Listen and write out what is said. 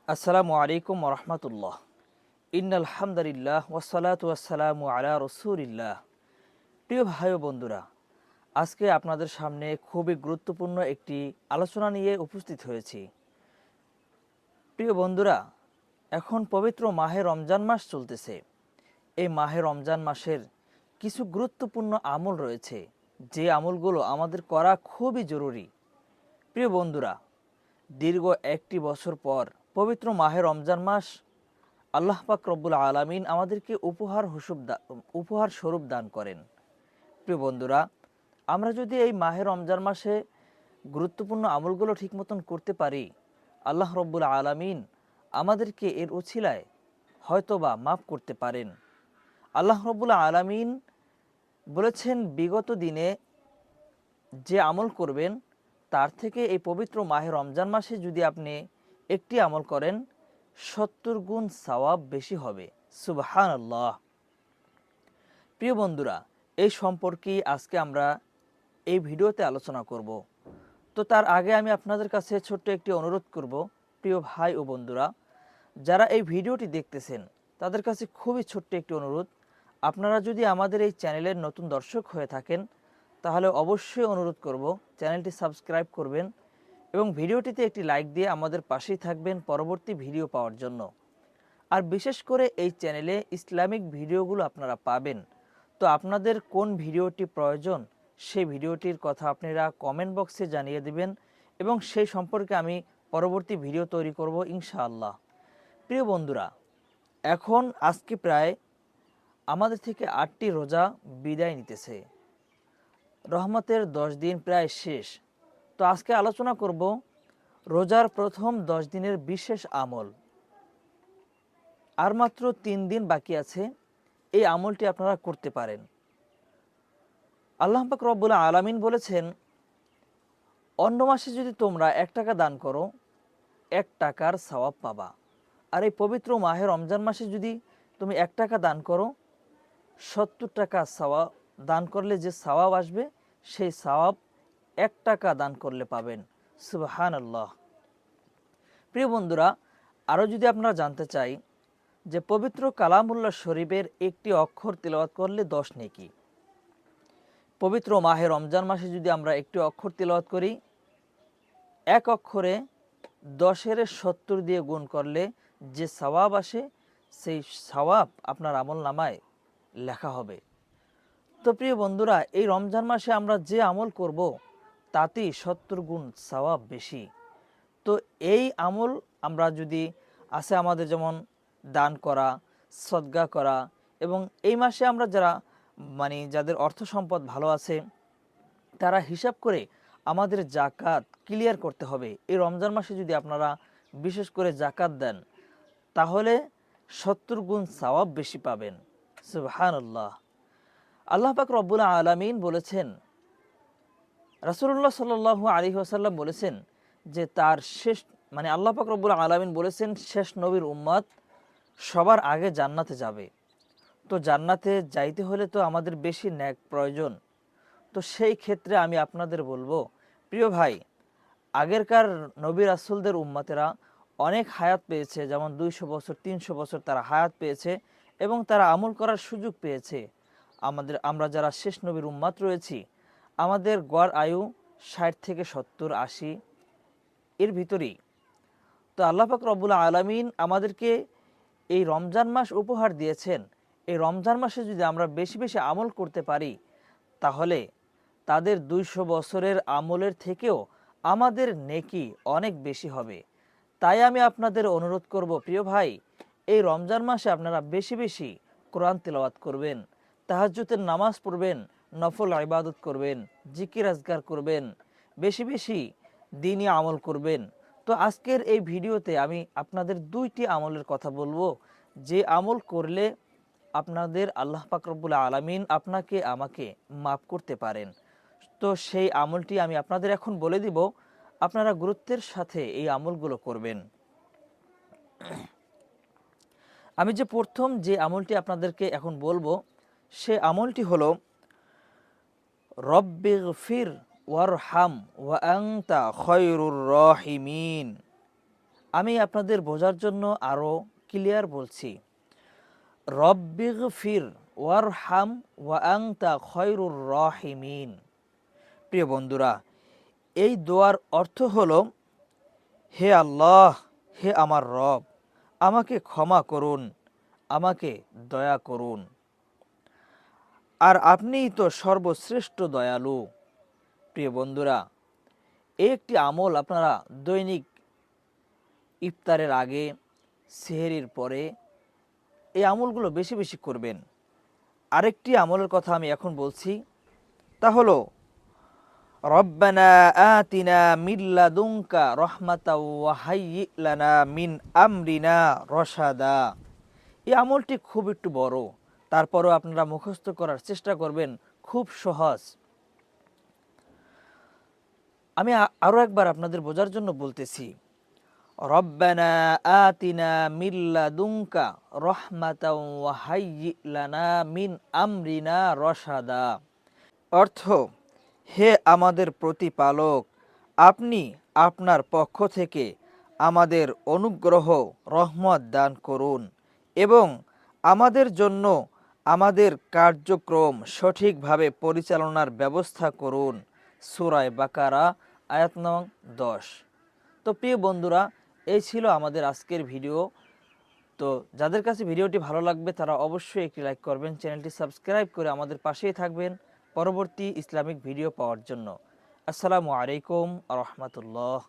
আসসালামু আলাইকুম ওরহমতুল্লাহ। ইন্নাল হামদুলিল্লাহ ওয়াসসালাতু ওয়াসসালামু আলা রাসূলিল্লাহ। প্রিয় ভাই ও বন্ধুরা, আজকে আপনাদের সামনে খুবই গুরুত্বপূর্ণ একটি আলোচনা নিয়ে উপস্থিত হয়েছি। প্রিয় বন্ধুরা, এখন পবিত্র মাহে রমজান মাস চলতেছে। এই মাহে রমজান মাসের কিছু গুরুত্বপূর্ণ আমল রয়েছে, যে আমলগুলো আমাদের করা খুবই জরুরি। প্রিয় বন্ধুরা, দীর্ঘ একটি বছর পর পবিত্র মাহে রমজান মাস আল্লাহ পাক রব্বুল আলামিন আমাদেরকে উপহার স্বরূপ দান করেন। প্রিয় বন্ধুরা, আমরা যদি এই মাহে রমজান মাসে গুরুত্বপূর্ণ আমলগুলো ঠিক মতন করতে পারি, আল্লাহ রব্বুল আলামিন আমাদেরকে এর উছিলায় হয়তোবা মাফ করতে পারেন। আল্লাহ রব্বুল আলামিন বলেছেন, বিগত দিনে যে আমল করবেন তার থেকে এই পবিত্র মাহে রমজান মাসে যদি আপনি একটি আমল করেন, 70 গুণ সওয়াব বেশি হবে। সুবহানাল্লাহ। প্রিয় বন্ধুরা, এই সম্পর্কেই আজকে আমরা এই ভিডিওতে আলোচনা করব। তো তার আগে আমি আপনাদের কাছে ছোট্ট একটি অনুরোধ করব। প্রিয় ভাই ও বন্ধুরা, যারা এই ভিডিওটি দেখতেছেন তাদের কাছে খুবই ছোট্ট একটি অনুরোধ, আপনারা যদি আমাদের এই চ্যানেলের নতুন দর্শক হয়ে থাকেন তাহলে অবশ্যই অনুরোধ করব চ্যানেলটি সাবস্ক্রাইব করবেন এবং ভিডিওটিতে একটি লাইক দিয়ে আমাদের পাশেই থাকবেন পরবর্তী ভিডিও পাওয়ার জন্য। আর বিশেষ করে এই চ্যানেলে ইসলামিক ভিডিওগুলো আপনারা পাবেন। তো আপনাদের কোন ভিডিওটি প্রয়োজন সেই ভিডিওটির কথা আপনারা কমেন্ট বক্সে জানিয়ে দিবেন এবং সেই সম্পর্কে আমি পরবর্তী ভিডিও তৈরি করব ইনশাআল্লাহ। প্রিয় বন্ধুরা, এখন আজকে প্রায় আমাদের থেকে 8টি রোজা বিদায় নিতেছে। রহমতের 10 দিন প্রায় শেষ। তো আজকে আলোচনা করব রোজার প্রথম 10 দিনের বিশেষ আমল। আর মাত্র 3 দিন বাকি আছে, এই আমলটি আপনারা করতে পারেন। আল্লাহ পাক রব্বুল আলামিন বলেছেন, অন্য মাসে যদি তোমরা 1 টাকা দান করো 1 টাকার সওয়াব পাবা। আর এই পবিত্র মাহে রমজান মাসে যদি তুমি 1 টাকা দান করো, 70 টাকা সওয়াব দান করলে যে সওয়াব আসবে সেই সওয়াব 1 টাকা দান করলে পাবেন। সুবহানাল্লাহ। প্রিয় বন্ধুরা, আরও যদি আপনারা জানতে চাই যে পবিত্র কালামুল্লাহ শরীফের একটি অক্ষর তিলাওয়াত করলে 10 নেকি। পবিত্র মাহে রমজান মাসে যদি আমরা একটি অক্ষর তিলাওয়াত করি, এক অক্ষরে 10-এর 70 দিয়ে গুণ করলে যে সওয়াব আসে সেই সওয়াব আপনার আমল নামায় লেখা হবে। তো প্রিয় বন্ধুরা, এই রমজান মাসে আমরা যে আমল করব তাতেই 70 গুণ সওয়াব বেশি। তো এই আমল আমরা যদি আছে আমাদের, যেমন দান করা, সদকা করা, এবং এই মাসে আমরা যাদের অর্থ সম্পদ ভালো আছে তারা হিসাব করে আমাদের জাকাত ক্লিয়ার করতে হবে। এই রমজান মাসে যদি আপনারা বিশেষ করে জাকাত দেন তাহলে 70 গুণ সওয়াব বেশি পাবেন। সুবহানাল্লাহ। আল্লাহ পাক রব্বুল আলামিন বলেছেন, রাসূলুল্লাহ সাল্লাল্লাহু আলাইহি ওয়াসাল্লাম বলেছেন যে তার শেষ আল্লাহ পাক রব্বুল আলামিন বলেছেন শেষ নবীর উম্মত সবার আগে জান্নাতে যাবে। তো জান্নাতে যাইতে হলে তো আমাদের বেশি নেক প্রয়োজন। তো সেই ক্ষেত্রে আমি আপনাদের বলবো, প্রিয় ভাই, আগেরকার নবী রাসূলদের উম্মতেরা অনেক হায়াত পেয়েছে, যেমন 200 বছর 300 বছর তারা হায়াত পেয়েছে এবং তারা আমল করার সুযোগ পেয়েছে। আমরা যারা শেষ নবীর উম্মত রয়েছি, আমাদের গড় আয়ু 60 থেকে 70 80 এর ভিতরেই। তো আল্লাহ পাক রব্বুল আলামিন আমাদেরকে এই রমজান মাস উপহার দিয়েছেন। এই রমজান মাসে যদি আমরা বেশি বেশি আমল করতে পারি তাহলে তাদের 200 বছরের আমলের থেকেও আমাদের নেকি অনেক বেশি হবে। তাই আমি আপনাদের অনুরোধ করব, প্রিয় ভাই, এই রমজান মাসে আপনারা বেশি বেশি কোরআন তিলাওয়াত করবেন, তাহাজ্জুদের নামাজ পড়বেন, নফল ইবাদত করবেন, জিকির আজকার করবেন, বেশি বেশি দ্বীনি আমল করবেন। তো আজকের এই ভিডিওতে আমি আপনাদের 2টি আমলের কথা বলবো, যে আমল করলে আপনাদের আল্লাহ পাক রব্বুল আলামিন আপনাকে আমাকে মাফ করতে পারেন। তো সেই আমলটি আমি আপনাদের এখন বলে দিব, আপনারা গুরুত্বের সাথে এই আমলগুলো করবেন। আমি যে প্রথম যে আমলটি আপনাদেরকে এখন বলবো সে আমলটি হলো রব্বিগফির ওয়ারহাম ওয়া আনতা খায়রুর রাহিমিন। আমি আপনাদের বোঝার জন্য আরও ক্লিয়ার বলছি। রব্বিগফির ওয়ারহাম ওয়া আনতা খয়রুর রাহিমিন। প্রিয় বন্ধুরা, এই দোয়ার অর্থ হলো, হে আল্লাহ, হে আমার রব, আমাকে ক্ষমা করুন, আমাকে দয়া করুন, আর আপনিই তো সর্বশ্রেষ্ঠ দয়ালু। প্রিয় বন্ধুরা, এই একটি আমল আপনারা দৈনিক ইফতারের আগে, সেহরির পরে এই আমলগুলো বেশি বেশি করবেন। আরেকটি আমলের কথা আমি এখন বলছি, তা হলো রব্বানা আতিনা মিন লাদুনকা রাহমাতাও ওয়া হাইয়্যি লানা মিন আমরিনা রশাদা। এই আমলটি খুব একটু বড়, তারপরও আপনারা মুখস্থ করার চেষ্টা করবেন, খুব সহজ। আমি আরও একবার আপনাদের বোঝার জন্য বলতেছি, রব্বানা আতিনা মিন লাদুনকা রাহমাতাও ওয়া হাইয়্যি লানা মিন আমরিনা রশাদা। অর্থ, হে আমাদের প্রতিপালক, আপনি আপনার পক্ষ থেকে আমাদের অনুগ্রহ রহমত দান করুন এবং আমাদের জন্য আমাদের কার্যক্রম সঠিকভাবে পরিচালনার ব্যবস্থা করুন। সূরা বাকারা আয়াত নং 10। তো প্রিয় বন্ধুরা, এই ছিল আমাদের আজকের ভিডিও। তো যাদের কাছে ভিডিওটি ভালো লাগবে তারা অবশ্যই একটি লাইক করবেন, চ্যানেলটি সাবস্ক্রাইব করে আমাদের পাশেই থাকবেন পরবর্তী ইসলামিক ভিডিও পাওয়ার জন্য। আসসালামু আলাইকুম আ রহমতুল্লাহ।